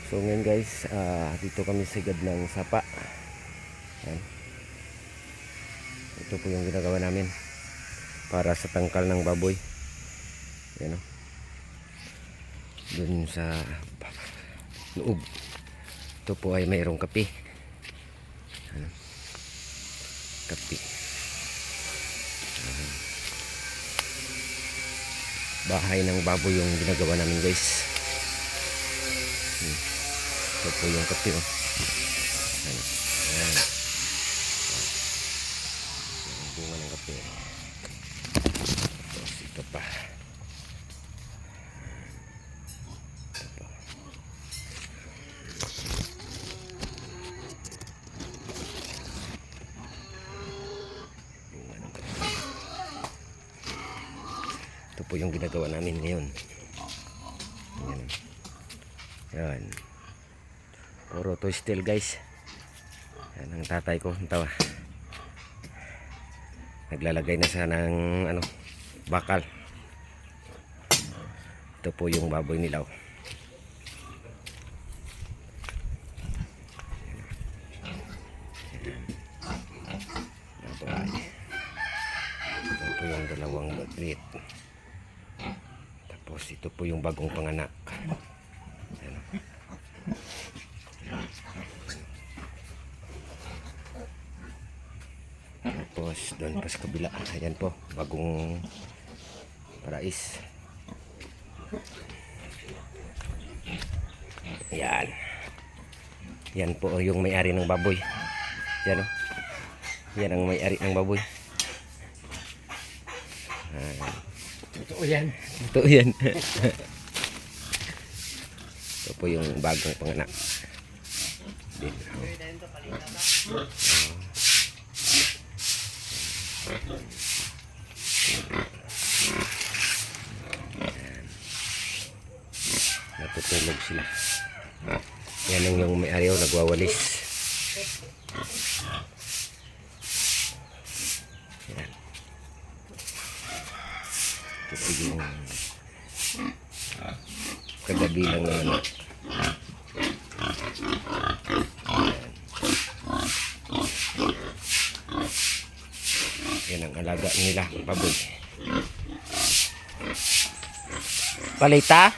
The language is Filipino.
So ngayon guys, dito kami sigad ng sapa. Yan. Ito po yung ginagawa namin para sa tangkal ng baboy. Yan o. Dun sa loob. Ito po ay mayroong kape. Yan. Kape. Bahay ng baboy yung ginagawa namin guys. Ito po yung kape oh. Ayan. Ayan. Yung bunga ng kape. Tapos ito pa. Ito pa. Bunga ng kape. Ito po yung ginagawa namin ngayon. Ayan. Ayan. Puro to still guys. Yan ang tatay ko, tawa. Naglalagay na siya ng bakal. Ito po yung baboy nilaw. Baboy. Ito po yung dalawang baglit. Tapos ito po yung bagong panganak. Yan. Tapos doon pa sa kabila, ayan po, bagong parais. Yan. Yan po yung may-ari ng baboy. Yan o. Yan ang may-ari ng baboy. Totoo yan. Totoo yan. Ito po yung bagong panganak. Din. Natutulog sila. Yan yung may-ari nagwawalis. Yan. Ito yung kagabi lang naman. Yan ang alaga nila, baboy. Palita?